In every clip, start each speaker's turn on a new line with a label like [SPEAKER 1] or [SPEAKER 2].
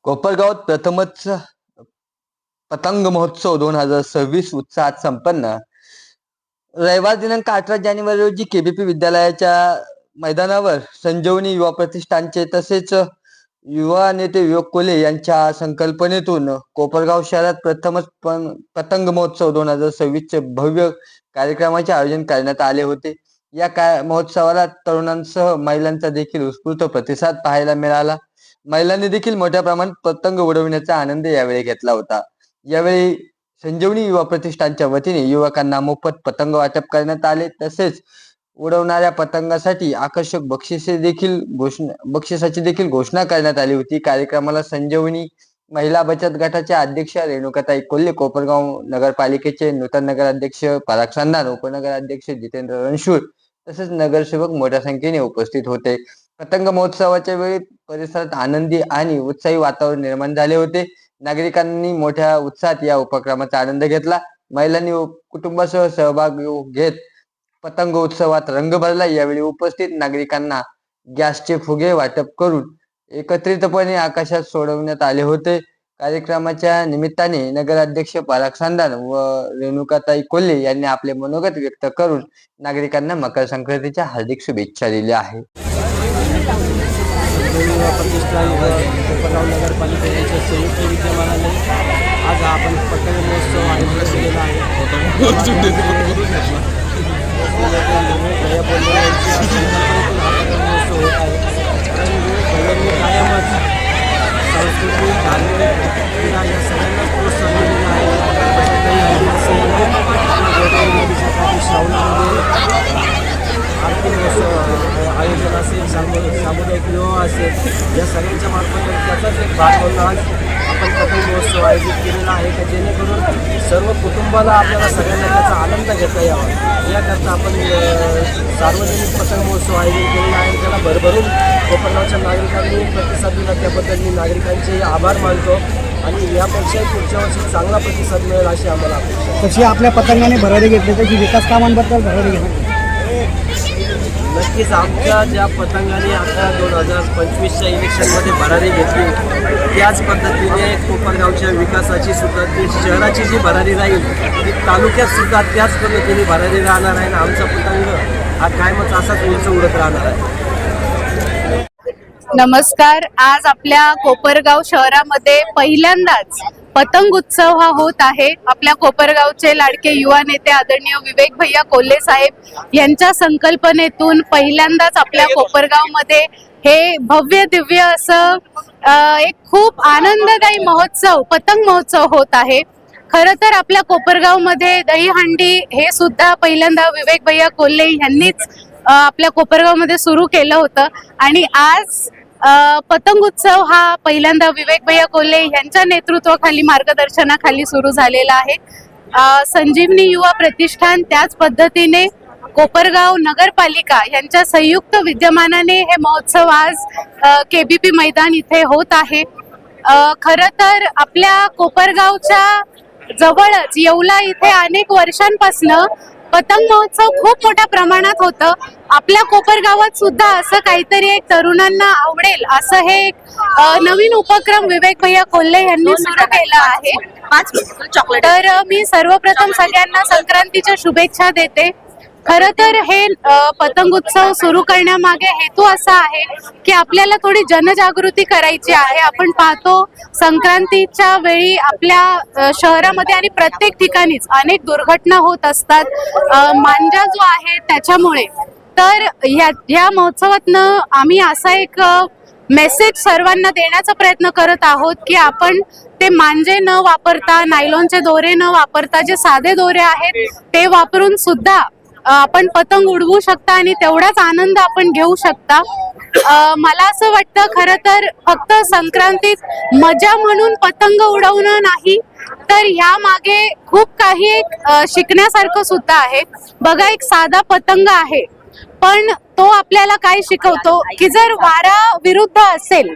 [SPEAKER 1] कोपरगावात प्रथमच पतंग महोत्सव 2026 उत्साहात संपन्न. रविवार दिनांक 18 जानेवारी रोजी केबीपी विद्यालयाच्या मैदानावर संजीवनी युवा प्रतिष्ठानचे तसेच युवा नेते विवेक कोल्हे यांच्या संकल्पनेतून कोपरगाव शहरात प्रथमच पतंग महोत्सव 2026 चे भव्य कार्यक्रमाचे आयोजन करण्यात आले होते. या महोत्सवाला तरुणांसह महिलांचा देखील उत्स्फूर्त प्रतिसाद पाहायला मिळाला. महिलांनी देखील मोठ्या प्रमाणात पतंग उडविण्याचा आनंद यावेळी घेतला होता. यावेळी संजीवनी युवा प्रतिष्ठानच्या वतीने युवकांना मोफत पतंग वाटप करण्यात आले. तसेच उडवणाऱ्या पतंगासाठी आकर्षक बक्षिसाची देखील घोषणा करण्यात आली होती. कार्यक्रमाला संजीवनी महिला बचत गटाच्या अध्यक्ष रेणुकाताई कोल्हे, कोपरगाव नगरपालिकेचे नूतन नगराध्यक्ष पराग संधान, उपनगराध्यक्ष जितेंद्र रणशूर तसेच नगरसेवक मोठ्या संख्येने उपस्थित होते. पतंग महोत्सवाच्या वेळी परिसरात आनंदी आणि उत्साही वातावरण निर्माण झाले होते. नागरिकांनी मोठ्या उत्साहात या उपक्रमाचा आनंद घेतला. महिलांनी कुटुंबासह सहभाग घेत पतंग उत्सवात रंग भरला. यावेळी उपस्थित नागरिकांना गॅसचे फुगे वाटप करून एकत्रितपणे आकाशात सोडवण्यात आले होते. कार्यक्रमाच्या निमित्ताने नगराध्यक्ष पराग संधान व रेणुकाताई कोल्हे यांनी आपले मनोगत व्यक्त करून नागरिकांना मकर संक्रांतीच्या हार्दिक शुभेच्छा दिल्या आहेत.
[SPEAKER 2] कोपरगाव नगरपालिकेच्या संयुक्त विद्यमानाने आज आपण पतंग महोत्सव आयोजित केलेला आहे. कायमच संस्कृती, धार्मिक, क्रीडा या सगळ्यांनाच प्रोत्साहन दिलेलं आहे. श्रावणामध्ये आर्थिक आयोजन असेल, सामुदायिक विवाह असेल, या सगळ्यांच्या मार्फत त्याचाच एक भाग म्हणून आज आपण पतंग महोत्सव आयोजित केलेला आहे की जेणेकरून सर्व कुटुंबाला आपल्याला सगळ्यांना त्याचा आनंद घेता यावा याकरता आपण सार्वजनिक पतंग महोत्सव आयोजित केलेला आहे. त्याला भरभरून कोपरगावच्या नागरिकांनी प्रतिसाद दिला, त्याबद्दल मी नागरिकांचे आभार मानतो आणि यापेक्षा पुढच्या वर्षी चांगला प्रतिसाद मिळेल अशी आम्हाला अपेक्षा.
[SPEAKER 3] तशी आपल्या पतंगाने भरारी घेतली त्याची विकास कामांबद्दल भरारी घेतली.
[SPEAKER 2] नक्कीच आमच्या ज्या पतंगाने आता 2025च्या इलेक्शनमध्ये भरारी घेतली त्याच पद्धतीने कोपरगावच्या विकासाची सुद्धा ती शहराची जी भरारी राहील ती तालुक्यात सुद्धा त्याच पद्धतीने भरारी राहणार आहे. आणि आमचा पतंग हा कायमच असाच उंच उडत राहणार आहे.
[SPEAKER 4] नमस्कार. आज आपल्या कोपरगाव शहरामध्ये पहिल्यांदाच पतंग उत्सव हा होत आहे. आपल्या कोपरगावचे लाडके युवा नेते आदरणीय विवेक भैया कोल्हे साहेब यांच्या संकल्पनेतून पहिल्यांदाच आपल्या कोपरगावमध्ये हे भव्य दिव्य असं एक खूप आनंददायी महोत्सव पतंग महोत्सव होत आहे. खरं तर आपल्या कोपरगावमध्ये दहीहंडी हे सुद्धा पहिल्यांदा विवेक भैया कोल्हे यांनीच आपल्या कोपरगावमध्ये सुरू केलं होतं आणि आज पतंग उत्सव हा पहिल्यांदा विवेक भैया कोल्हे यांच्या नेतृत्वाखाली मार्गदर्शनाखाली सुरू झालेला आहे. संजीवनी युवा प्रतिष्ठान त्याच पद्धतीने कोपरगाव नगरपालिका यांच्या संयुक्त विद्यमानाने हे महोत्सव आज केबीपी मैदान इथे होत आहे. खरं तर आपल्या कोपरगावच्या जवळच येवला इथे अनेक वर्षांपासून पतंग महोत्सव खूप मोठ्या प्रमाणात होतं. आपल्या कोपरगावात सुद्धा असं काहीतरी एक तरुणांना आवडेल असं हे एक नवीन उपक्रम विवेक भैया कोल्हे यांनी सुरू केला आहे. तर मी सर्वप्रथम सगळ्यांना संक्रांतीच्या शुभेच्छा देते. खरं तर हे पतंग उत्सव सुरू करण्यामागे हेतू असा आहे की आपल्याला थोडी जनजागृती करायची आहे. आपण पाहतो संक्रांतीच्या वेळी आपल्या शहरामध्ये आणि प्रत्येक ठिकाणीच अनेक दुर्घटना होत असतात मांजा जो आहे त्याच्यामुळे. तर ह्या महोत्सवातनं आम्ही असा एक मेसेज सर्वांना देण्याचा प्रयत्न करत आहोत की आपण ते मांजे न वापरता, नायलॉनचे दोरे न वापरता जे साधे दोरे आहेत ते वापरून सुद्धा आपण पतंग उडवू शकता आणि तेवढाच आनंद आपण घेऊ शकता. मला असं वाटतं खरं तर फक्त संक्रांतीत मजा म्हणून पतंग उडवणं नाही तर ह्या मागे खूप काही एक शिकण्यासारखं सुद्धा आहे. बघा, एक साधा पतंग आहे पण तो आपल्याला काय शिकवतो की जर वारा विरुद्ध असेल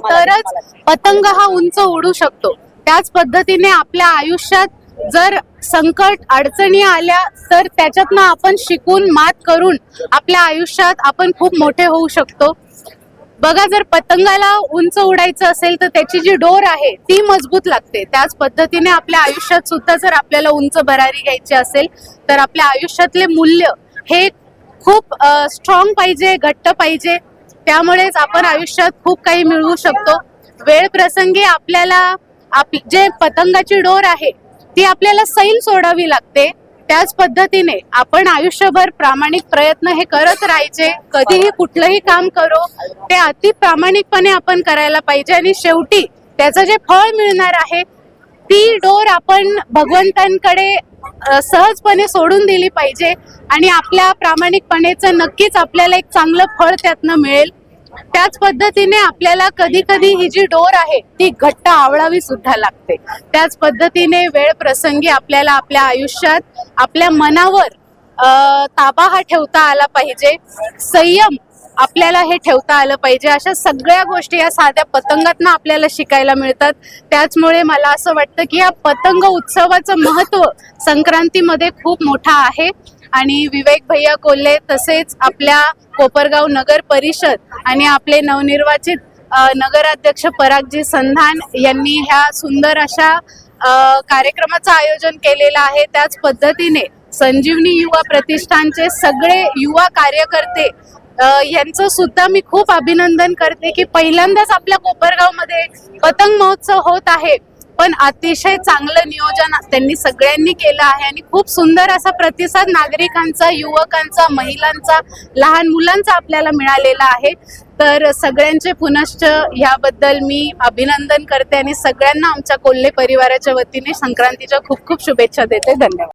[SPEAKER 4] तरच पतंग हा उंच उडू शकतो. त्याच पद्धतीने आपल्या आयुष्यात जर संकट अडचणी आल्या तर त्याच्यातनं आपण शिकून मात करून आपल्या आयुष्यात आपण खूप मोठे होऊ शकतो. बघा, जर पतंगाला उंच उडायचं असेल तर त्याची जी डोर आहे ती मजबूत लागते. त्याच पद्धतीने आपल्या आयुष्यात सुद्धा जर आपल्याला उंच भरारी घ्यायची असेल तर आपल्या आयुष्यातले मूल्य हे खूप स्ट्रॉंग पाहिजे, घट्ट पाहिजे. त्यामुळेच आपण आयुष्यात खूप काही मिळवू शकतो. वेळ प्रसंगी आपल्याला जे पतंगाची डोर आहे ती आपल्याला सैल सोडावी लागते. त्याच पद्धतीने आपण आयुष्यभर प्रामाणिक प्रयत्न हे करत राहायचे. कधीही कुठलंही काम करो ते अति प्रामाणिकपणे आपण करायला पाहिजे आणि शेवटी त्याचं जे फळ मिळणार आहे ती डोर आपण भगवंतांकडे सहजपणे सोडून दिली पाहिजे आणि आपल्या प्रामाणिकपणेचं नक्कीच आपल्याला एक चांगलं फळ त्यातनं मिळेल. त्याच पद्धतीने आपल्याला कधी कधी ही जी डोर आहे ती घट्ट आवळावी सुद्धा लागते. त्याच पद्धतीने वेळ प्रसंगी आपल्याला आपल्या आयुष्यात आपल्या मनावर ताबा हा ठेवता आला पाहिजे. संयम आपल्याला हे ठेवता आलं पाहिजे. अशा सगळ्या गोष्टी या साध्या पतंगातनं आपल्याला शिकायला मिळतात. त्याचमुळे मला असं वाटतं की या पतंग उत्सवाचं महत्व संक्रांतीमध्ये खूप मोठा आहे आणि विवेक भैया कोल्हे तसेच आपल्या कोपरगाव नगर परिषद आणि आपले नवनिर्वाचित नगराध्यक्ष परागजी संधान यांनी ह्या सुंदर अशा कार्यक्रमाचं आयोजन केलेलं आहे. त्याच पद्धतीने संजीवनी युवा प्रतिष्ठानचे सगळे युवा कार्यकर्ते यांचं सुद्धा मी खूप अभिनंदन करते की पहिल्यांदाच आपल्या कोपरगावमध्ये पतंग महोत्सव होत आहे. पण अतिशय चांगलं नियोजन त्यांनी सगळ्यांनी केलं आहे आणि खूप सुंदर असा प्रतिसाद नागरिकांचा, युवकांचा, महिलांचा, लहान मुलांचा आपल्याला मिळालेला आहे. तर सगळ्यांचे पुनश्च याबद्दल मी अभिनंदन करते आणि सगळ्यांना आमच्या कोल्हे परिवाराच्या वतीने संक्रांतीच्या खूप खूप शुभेच्छा देते. धन्यवाद.